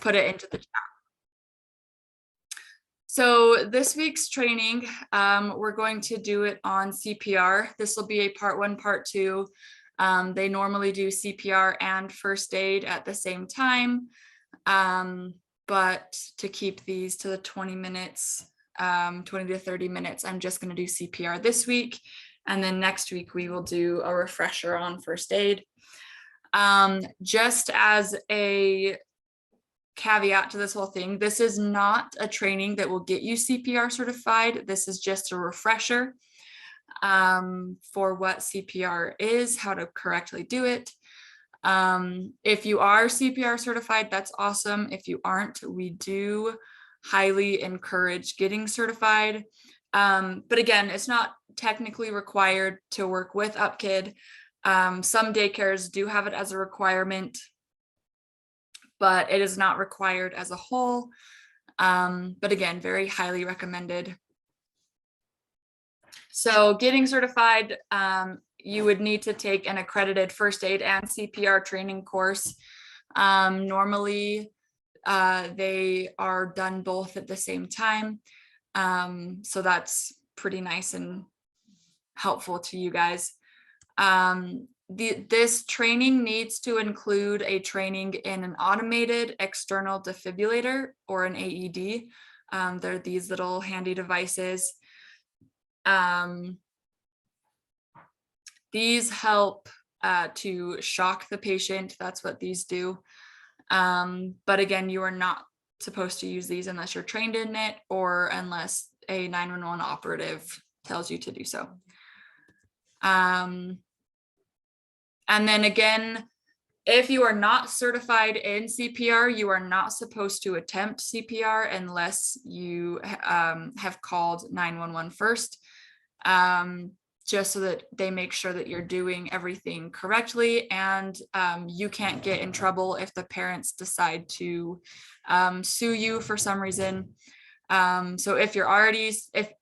put it into the chat. So this week's training, we're going to do it on CPR. This will be a part 1, part 2. They normally do CPR and first aid at the same time, but to keep these to the 20 minutes, 20 to 30 minutes, I'm just going to do CPR this week. And then next week we will do a refresher on first aid. Just as a caveat to this whole thing, this is not a training that will get you CPR certified. This is just a refresher for what CPR is, how to correctly do it. If you are CPR certified, that's awesome. If you aren't, we do highly encourage getting certified. But again, it's not technically required to work with UpKid. Some daycares do have it as a requirement, but it is not required as a whole. But again, very highly recommended. So getting certified, you would need to take an accredited first aid and CPR training course. Normally, they are done both at the same time. So that's pretty nice and helpful to you guys. This training needs to include a training in an automated external defibrillator or an AED. They're these little handy devices. These help to shock the patient. That's what these do. But again, you are not supposed to use these unless you're trained in it or unless a 911 operative tells you to do so. And then again, if you are not certified in CPR, you are not supposed to attempt CPR unless you have called 911 first, just so that they make sure that you're doing everything correctly, and you can't get in trouble if the parents decide to sue you for some reason. So if you're already,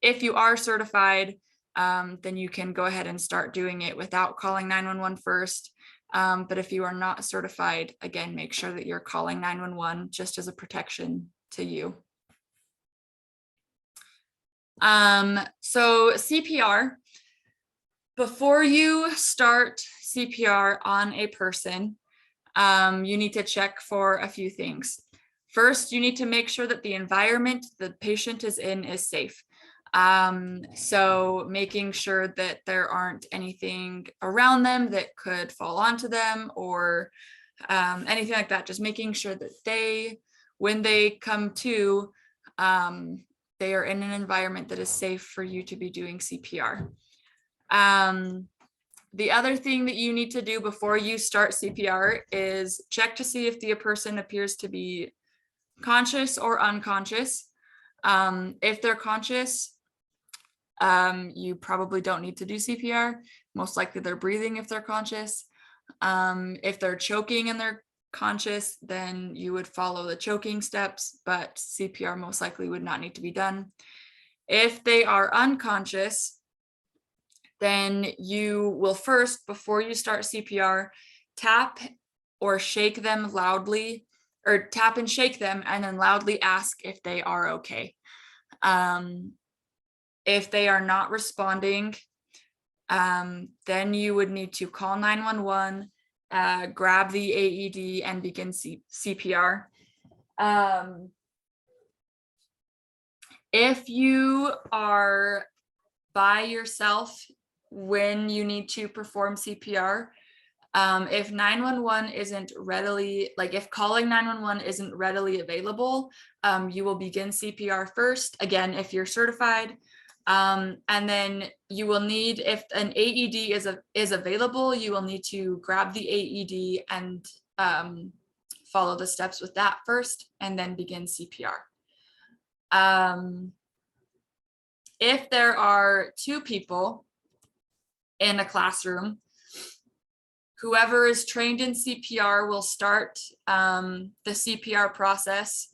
if you are certified, then you can go ahead and start doing it without calling 911 first. But if you are not certified, again, make sure that you're calling 911 just as a protection to you. So CPR, before you start CPR on a person, you need to check for a few things. First, you need to make sure that the environment the patient is in is safe. So making sure that there aren't anything around them that could fall onto them or anything like that. Just making sure that when they come to, they are in an environment that is safe for you to be doing CPR. The other thing that you need to do before you start CPR is check to see if the person appears to be conscious or unconscious. If they're conscious, you probably don't need to do CPR. Most likely they're breathing if they're conscious. If they're choking and they're conscious, then you would follow the choking steps, but CPR most likely would not need to be done. If they are unconscious, then you will first, before you start CPR, tap or shake them loudly, or tap and shake them and then loudly ask if they are okay. If they are not responding, then you would need to call 911, grab the AED and begin CPR. If you are by yourself when you need to perform CPR, if 911 isn't readily, like if calling 911 isn't readily available, you will begin CPR first, again, if you're certified. And then you will need, if an AED is available, you will need to grab the AED and follow the steps with that first, and then begin CPR. If there are 2 people in a classroom, whoever is trained in CPR will start the CPR process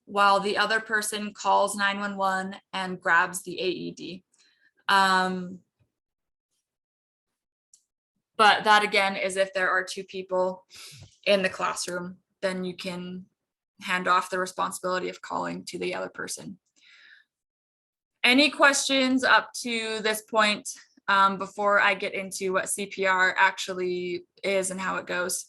while the other person calls 911 and grabs the AED. But that again is if there are 2 people in the classroom, then you can hand off the responsibility of calling to the other person. Any questions up to this point before I get into what CPR actually is and how it goes?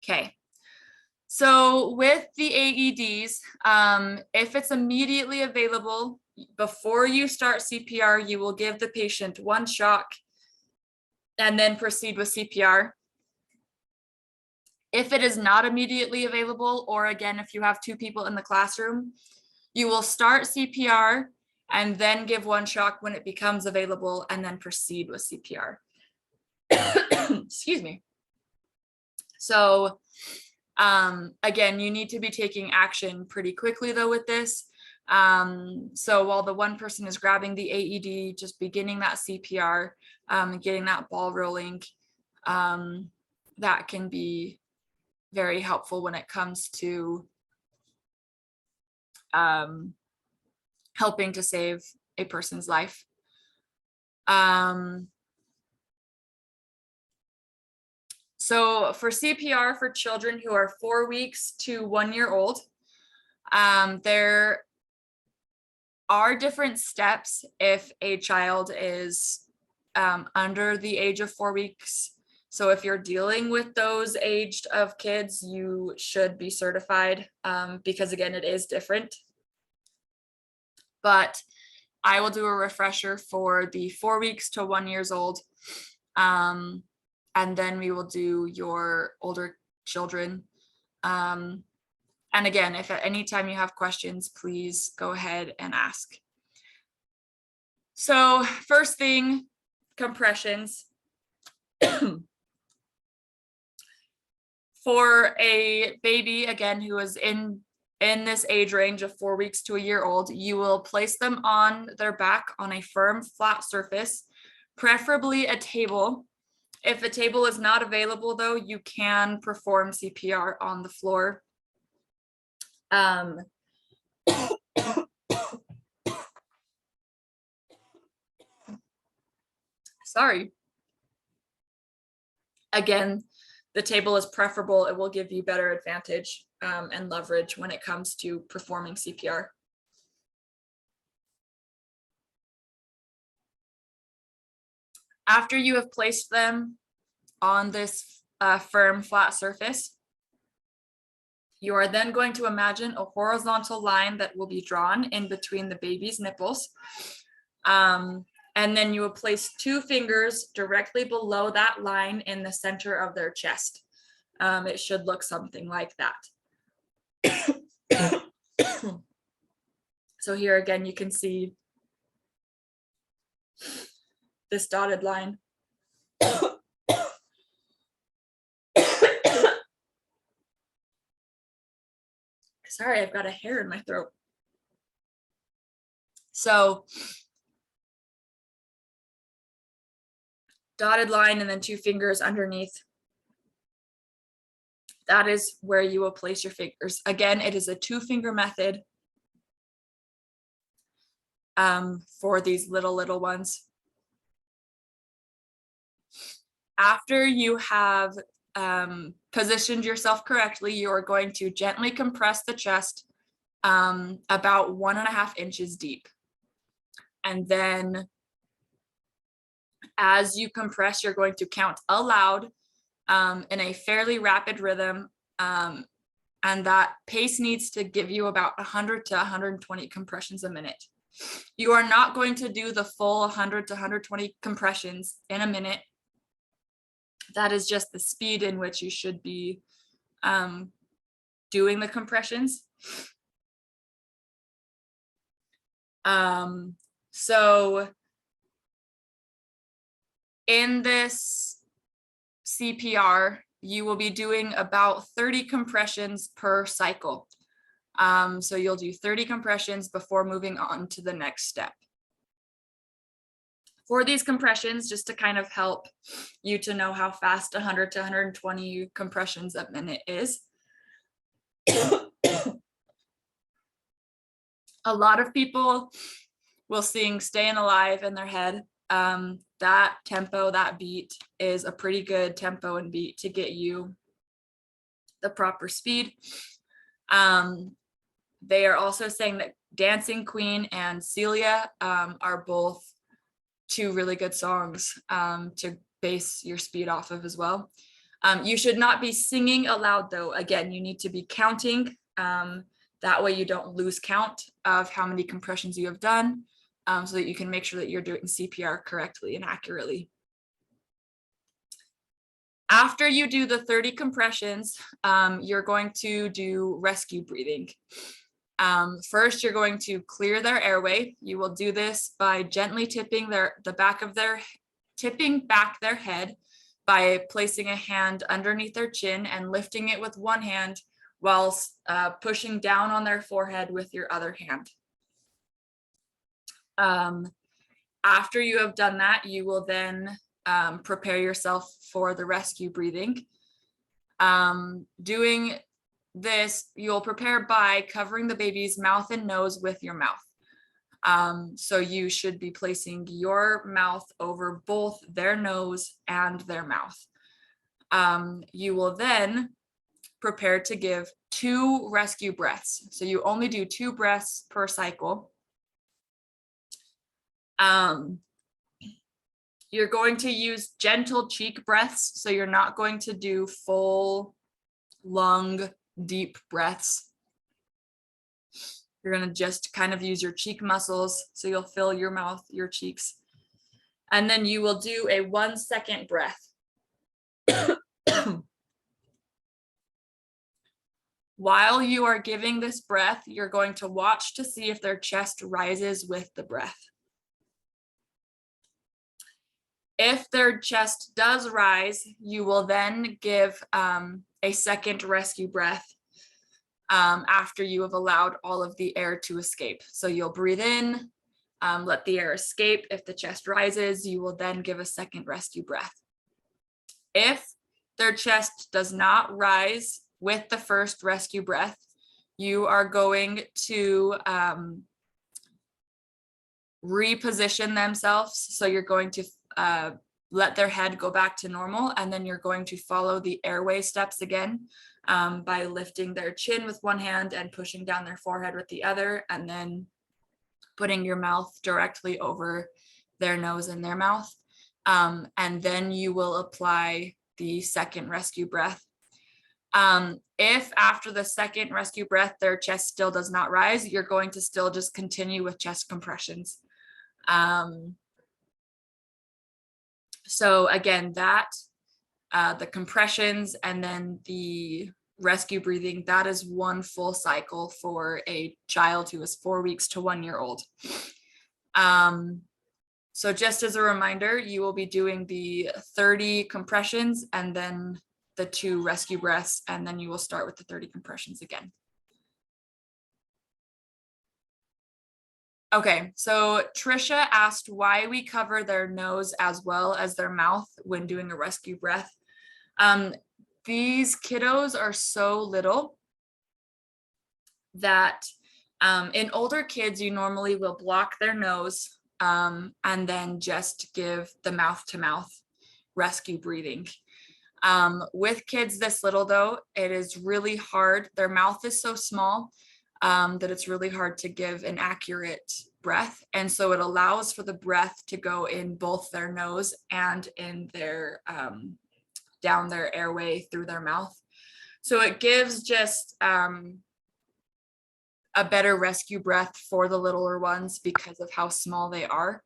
Okay. So with the AEDs, if it's immediately available, before you start CPR, you will give the patient one shock and then proceed with CPR. If it is not immediately available, or again, if you have two people in the classroom, you will start CPR and then give one shock when it becomes available and then proceed with CPR. Excuse me. So again, you need to be taking action pretty quickly though with this. So while the one person is grabbing the AED, just beginning that CPR, getting that ball rolling, that can be very helpful when it comes to helping to save a person's life. So for CPR for children who are 4 weeks to 1 year old, there are different steps if a child is under the age of 4 weeks. So if you're dealing with those aged of kids, you should be certified because again, it is different. But I will do a refresher for the 4 weeks to 1 year old. And then we will do your older children. And again, if at any time you have questions, please go ahead and ask. So first thing, compressions. For a baby, again, who is in this age range of 4 weeks to 1 year old, you will place them on their back on a firm, flat surface, preferably a table. If a table is not available, though, you can perform CPR on the floor. Sorry. Again, the table is preferable. It will give you better advantage and leverage when it comes to performing CPR. After you have placed them on this firm, flat surface, you are then going to imagine a horizontal line that will be drawn in between the baby's nipples. And then you will place 2 fingers directly below that line in the center of their chest. It should look something like that. So here again, you can see this dotted line. Sorry, I've got a hair in my throat. So dotted line and then 2 fingers underneath. That is where you will place your fingers. Again, it is a 2-finger method for these little ones. After you have positioned yourself correctly, you are going to gently compress the chest about 1.5 inches deep. And then as you compress, you're going to count aloud in a fairly rapid rhythm. And that pace needs to give you about 100 to 120 compressions a minute. You are not going to do the full 100 to 120 compressions in a minute. That is just the speed in which you should be doing the compressions. So in this CPR, you will be doing about 30 compressions per cycle. So you'll do 30 compressions before moving on to the next step. For these compressions, just to kind of help you to know how fast 100 to 120 compressions a minute is. A lot of people will sing Staying Alive in their head. That tempo, that beat is a pretty good tempo and beat to get you the proper speed. They are also saying that Dancing Queen and Celia are both two really good songs to base your speed off of as well. You should not be singing aloud though. Again, you need to be counting. That way you don't lose count of how many compressions you have done, so that you can make sure that you're doing CPR correctly and accurately. After you do the 30 compressions, you're going to do rescue breathing. First, you're going to clear their airway. You will do this by gently tipping back their head by placing a hand underneath their chin and lifting it with one hand while pushing down on their forehead with your other hand. After you have done that, you will then prepare yourself for the rescue breathing. Doing this, you'll prepare by covering the baby's mouth and nose with your mouth. So you should be placing your mouth over both their nose and their mouth. You will then prepare to give 2 rescue breaths. So you only do 2 breaths per cycle. You're going to use gentle cheek breaths. So you're not going to do full lung deep breaths. You're going to just kind of use your cheek muscles. So you'll fill your mouth, your cheeks. And then you will do a 1 second breath. While you are giving this breath, you're going to watch to see if their chest rises with the breath. If their chest does rise, you will then give a second rescue breath after you have allowed all of the air to escape. So you'll breathe in, let the air escape. If the chest rises, you will then give a second rescue breath. If their chest does not rise with the first rescue breath, you are going to reposition themselves. So you're going to let their head go back to normal, and then you're going to follow the airway steps again by lifting their chin with one hand and pushing down their forehead with the other, and then putting your mouth directly over their nose and their mouth. And then you will apply the second rescue breath. If after the second rescue breath, their chest still does not rise, you're going to still just continue with chest compressions. So again, the compressions and then the rescue breathing, that is 1 full cycle for a child who is 4 weeks to 1 year old. So just as a reminder, you will be doing the 30 compressions and then the 2 rescue breaths, and then you will start with the 30 compressions again. Okay, so Trisha asked why we cover their nose as well as their mouth when doing a rescue breath. These kiddos are so little that in older kids, you normally will block their nose and then just give the mouth-to-mouth rescue breathing. With kids this little though, it is really hard. Their mouth is so small that it's really hard to give an accurate breath. And so it allows for the breath to go in both their nose and in their down their airway through their mouth. So it gives just a better rescue breath for the littler ones because of how small they are.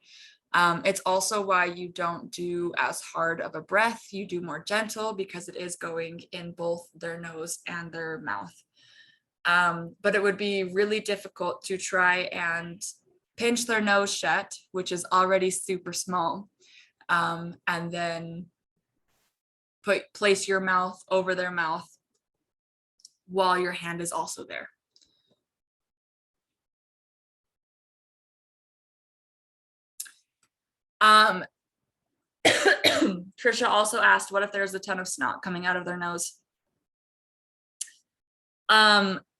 It's also why you don't do as hard of a breath. You do more gentle because it is going in both their nose and their mouth. But it would be really difficult to try and pinch their nose shut, which is already super small, and then place your mouth over their mouth while your hand is also there. Trisha also asked, what if there's a ton of snot coming out of their nose?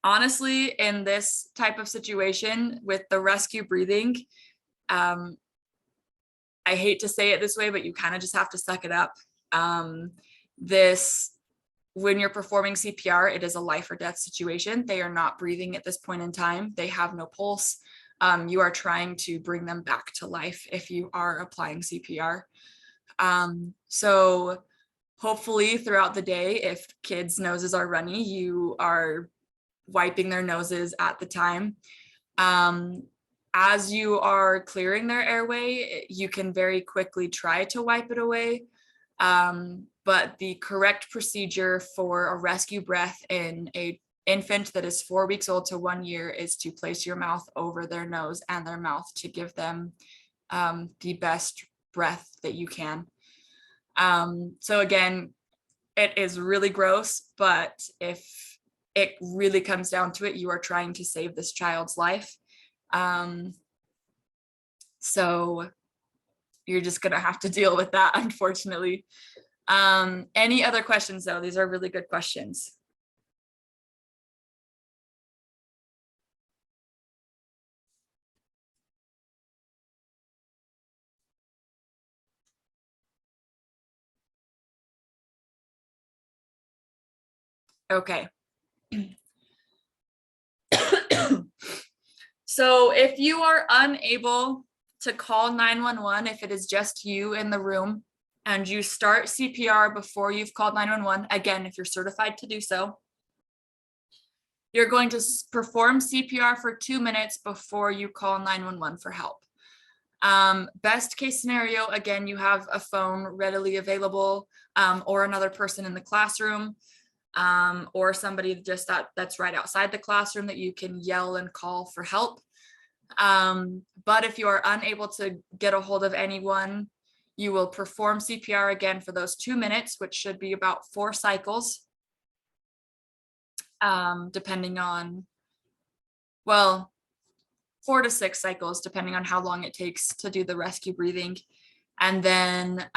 honestly, in this type of situation with the rescue breathing, I hate to say it this way, but you kind of just have to suck it up. When you're performing CPR, it is a life or death situation. They are not breathing at this point in time. They have no pulse. You are trying to bring them back to life if you are applying CPR. So hopefully throughout the day, if kids' noses are runny, you are wiping their noses at the time. As you are clearing their airway, you can very quickly try to wipe it away. But the correct procedure for a rescue breath in an infant that is 4 weeks old to 1 year is to place your mouth over their nose and their mouth to give them the best breath that you can. So again, it is really gross, but if it really comes down to it, you are trying to save this child's life. So you're just gonna have to deal with that, unfortunately. Any other questions though? These are really good questions. Okay. So if you are unable to call 911, if it is just you in the room and you start CPR before you've called 911, again, if you're certified to do so, you're going to perform CPR for 2 minutes before you call 911 for help. Best case scenario, again, you have a phone readily available, or another person in the classroom, or somebody just that's right outside the classroom that you can yell and call for help. But if you are unable to get a hold of anyone, you will perform CPR again for those 2 minutes, which should be about 4 cycles, depending on, well, 4 to 6 cycles, depending on how long it takes to do the rescue breathing. And then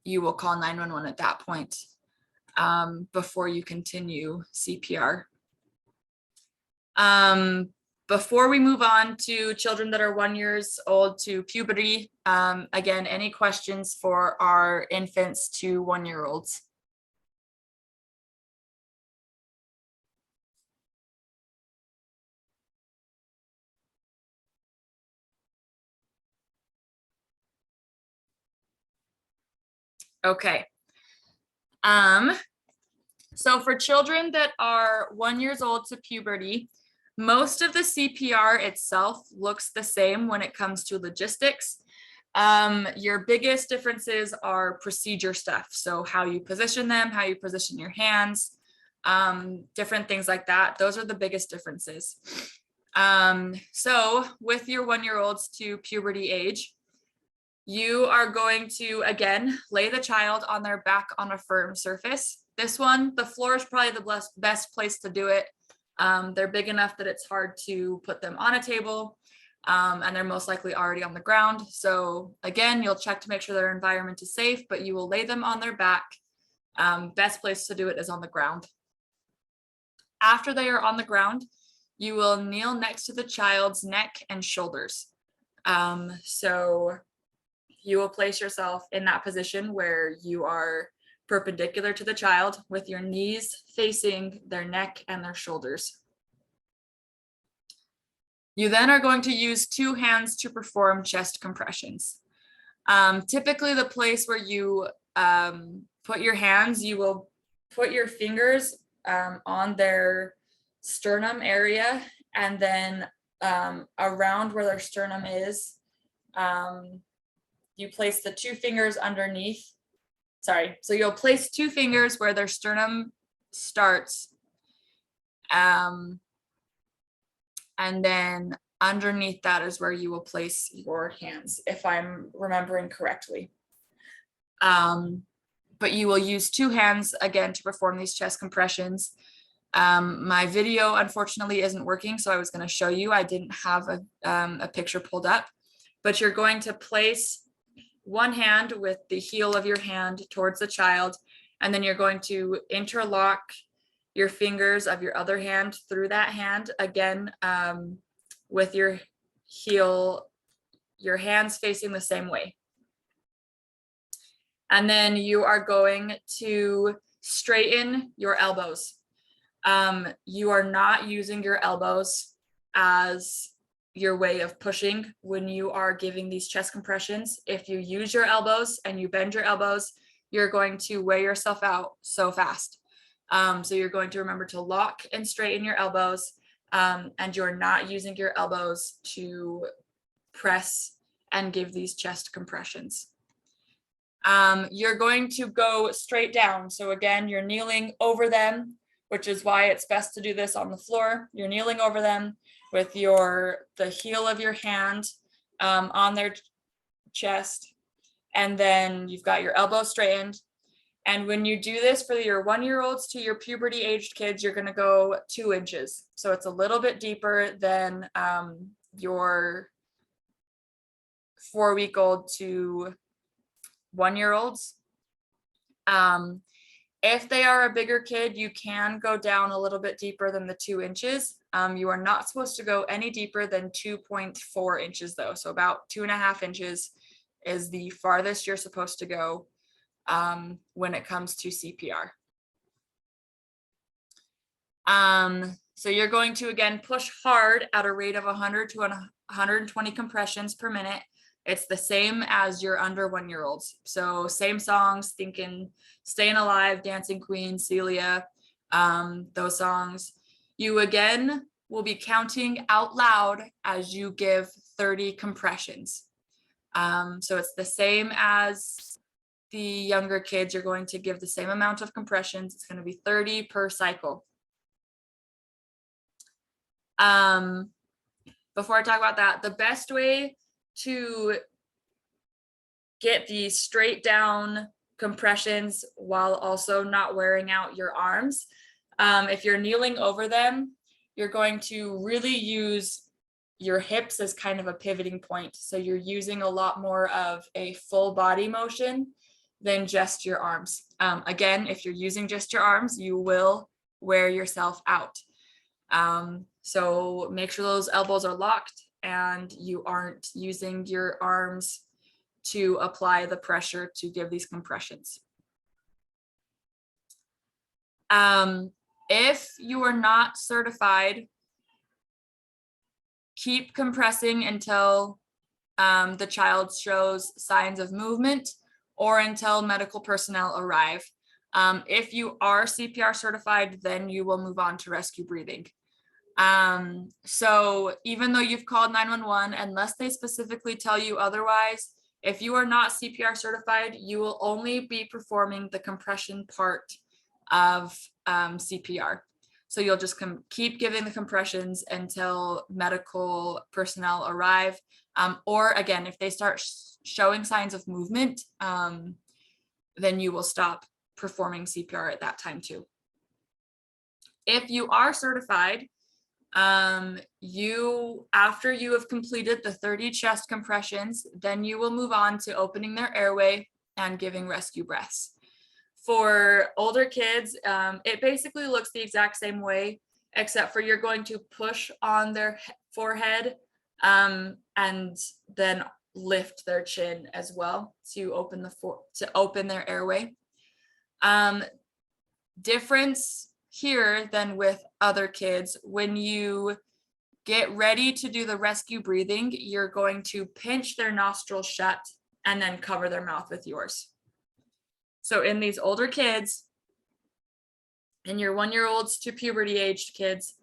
you will call 911 at that point, before you continue CPR. Before we move on to children that are 1 year old to puberty, again, any questions for our infants to 1 year olds? Okay. So for children that are 1 year old to puberty, most of the CPR itself looks the same when it comes to logistics. Your biggest differences are procedure stuff. So how you position them, how you position your hands, different things like that. Those are the biggest differences. So with your 1 year olds to puberty age, you are going to, again, lay the child on their back on a firm surface. This one, the floor is probably the best place to do it. They're big enough that it's hard to put them on a table, and they're most likely already on the ground. So again, you'll check to make sure their environment is safe, but you will lay them on their back. Best place to do it is on the ground. After they are on the ground, you will kneel next to the child's neck and shoulders. So you will place yourself in that position where you are perpendicular to the child with your knees facing their neck and their shoulders. You then are going to use 2 hands to perform chest compressions. Typically the place where you put your hands, you will put your fingers on their sternum area, and then around where their sternum is, you place the 2 fingers underneath. So you'll place 2 fingers where their sternum starts, and then underneath that is where you will place your hands, if I'm remembering correctly. But you will use 2 hands again to perform these chest compressions. My video unfortunately isn't working, so I was going to show you. I didn't have a picture pulled up, but you're going to place one hand with the heel of your hand towards the child, and then you're going to interlock your fingers of your other hand through that hand, again, with your heel, your hands facing the same way. And then you are going to straighten your elbows. You are not using your elbows as your way of pushing when you are giving these chest compressions. If you use your elbows and you bend your elbows, you're going to wear yourself out so fast. So you're going to remember to lock and straighten your elbows, and you're not using your elbows to press and give these chest compressions. You're going to go straight down. So again, you're kneeling over them, which is why it's best to do this on the floor. You're kneeling over them with the heel of your hand on their chest, and then you've got your elbow straightened. And when you do this for your 1-year-olds to your puberty aged kids, you're going to go 2 inches. So it's a little bit deeper than your 4-week-old to 1-year-olds. If they are a bigger kid, you can go down a little bit deeper than the 2 inches. You are not supposed to go any deeper than 2.4 inches though. So about 2.5 inches is the farthest you're supposed to go when it comes to CPR. So you're going to, again, push hard at a rate of 100 to 120 compressions per minute. It's the same as your under 1-year-olds. So same songs, thinking Staying Alive, Dancing Queen, Celia, those songs. You again will be counting out loud as you give 30 compressions. So it's the same as the younger kids. You're going to give the same amount of compressions. It's going to be 30 per cycle. Before I talk about that, the best way to get these straight down compressions while also not wearing out your arms, if you're kneeling over them, you're going to really use your hips as kind of a pivoting point. So you're using a lot more of a full body motion than just your arms. Again, if you're using just your arms, you will wear yourself out. So make sure those elbows are locked and you aren't using your arms to apply the pressure to give these compressions. If you are not certified, keep compressing until the child shows signs of movement or until medical personnel arrive. If you are CPR certified, then you will move on to rescue breathing. So even though you've called 911, unless they specifically tell you otherwise, if you are not CPR certified, you will only be performing the compression part of CPR. So you'll just keep giving the compressions until medical personnel arrive. Or again, if they start showing signs of movement, then you will stop performing CPR at that time too. If you are certified, after you have completed the 30 chest compressions, then you will move on to opening their airway and giving rescue breaths. For older kids, it basically looks the exact same way, except for you're going to push on their forehead and then lift their chin as well to open their airway. Difference here than with other kids, when you get ready to do the rescue breathing, you're going to pinch their nostrils shut and then cover their mouth with yours. So in these older kids, in your 1-year-olds to puberty aged kids,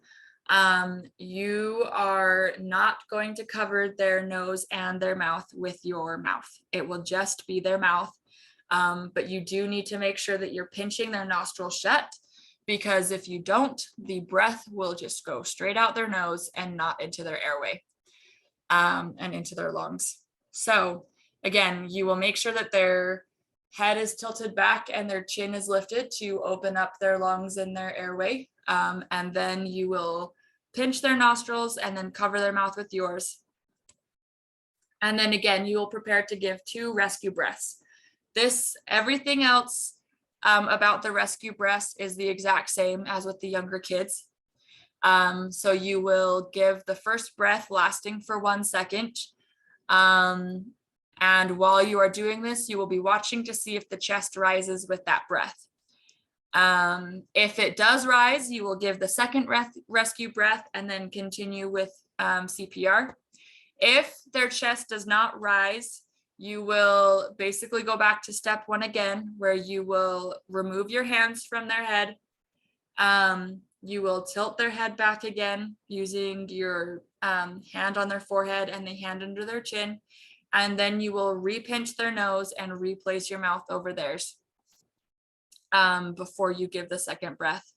you are not going to cover their nose and their mouth with your mouth. It will just be their mouth. But you do need to make sure that you're pinching their nostrils shut, because if you don't, the breath will just go straight out their nose and not into their airway and into their lungs. So again, you will make sure that their head is tilted back and their chin is lifted to open up their lungs and their airway. And then you will pinch their nostrils and then cover their mouth with yours. And then again, you will prepare to give 2 rescue breaths. Everything else about the rescue breaths is the exact same as with the younger kids. So you will give the first breath lasting for 1 second. And while you are doing this, you will be watching to see if the chest rises with that breath. If it does rise, you will give the second rescue breath and then continue with CPR. If their chest does not rise, you will basically go back to step 1 again, where you will remove your hands from their head. You will tilt their head back again using your hand on their forehead and the hand under their chin. And then you will re-pinch their nose and replace your mouth over theirs before you give the second breath.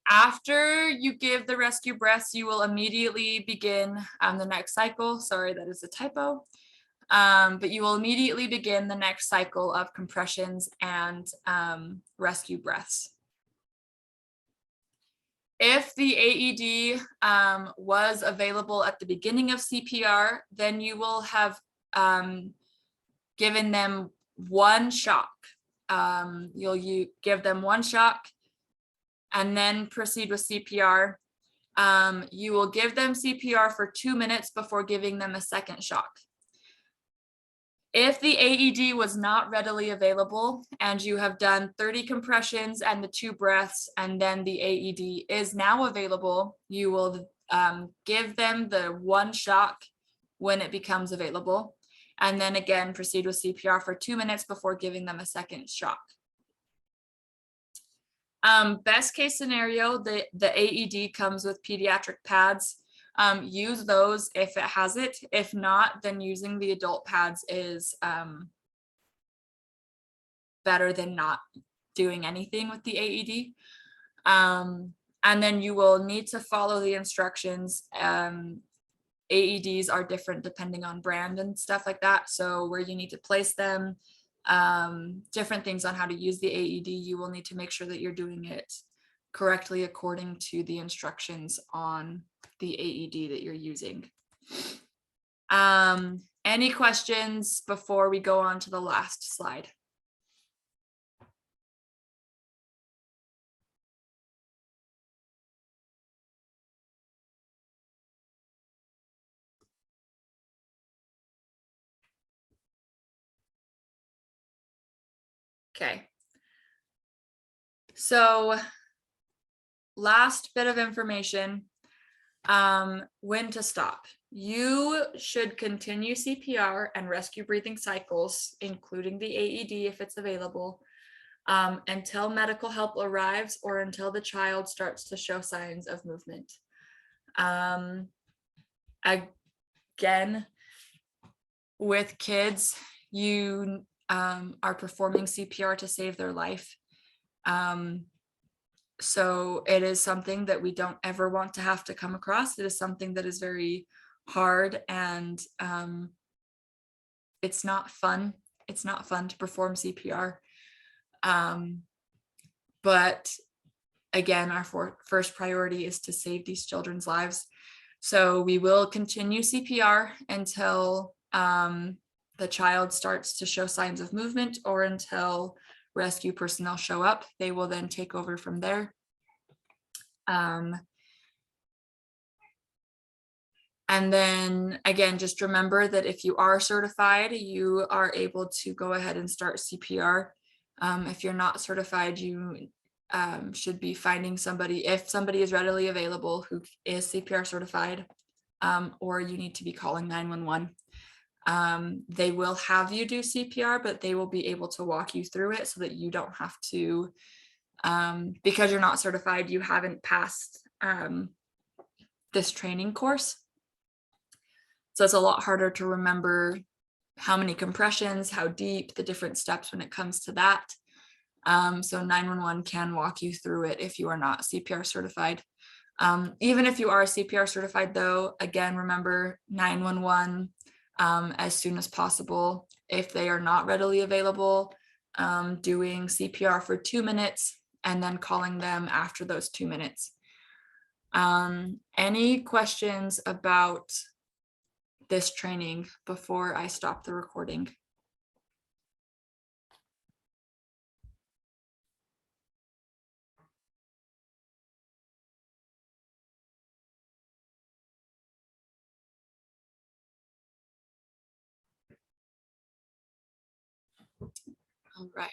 After you give the rescue breaths, you will immediately begin the next cycle. Sorry, that is a typo. But you will immediately begin the next cycle of compressions and rescue breaths. If the AED was available at the beginning of CPR, then you will have given them 1 shock. You'll give them 1 shock and then proceed with CPR. You will give them CPR for 2 minutes before giving them a second shock. If the AED was not readily available and you have done 30 compressions and the 2 breaths, and then the AED is now available, you will give them the 1 shock when it becomes available, and then again proceed with CPR for 2 minutes before giving them a second shock. Best case scenario, the AED comes with pediatric pads. Use those if it has it. If not, then using the adult pads is better than not doing anything with the AED. And then you will need to follow the instructions. AEDs are different depending on brand and stuff like that. So where you need to place them, different things on how to use the AED, you will need to make sure that you're doing it correctly according to the instructions on the AED that you're using. Any questions before we go on to the last slide? Okay. So last bit of information, when to stop. You should continue CPR and rescue breathing cycles, including the AED if it's available, until medical help arrives or until the child starts to show signs of movement. Again, with kids, you are performing CPR to save their life. So it is something that we don't ever want to have to come across. It is something that is very hard, and it's not fun. It's not fun to perform CPR. But again, our first priority is to save these children's lives. So we will continue CPR until the child starts to show signs of movement or until rescue personnel show up. They will then take over from there. And then again, just remember that if you are certified, you are able to go ahead and start CPR. If you're not certified, you should be finding somebody, if somebody is readily available who is CPR certified, or you need to be calling 911. They will have you do CPR, but they will be able to walk you through it so that you don't have to, because you're not certified, you haven't passed this training course. So it's a lot harder to remember how many compressions, how deep, the different steps when it comes to that. So 911 can walk you through it if you are not CPR certified. Even if you are CPR certified though, again, remember 911 as soon as possible. If they are not readily available, doing CPR for 2 minutes and then calling them after those 2 minutes. Any questions about this training before I stop the recording? All right.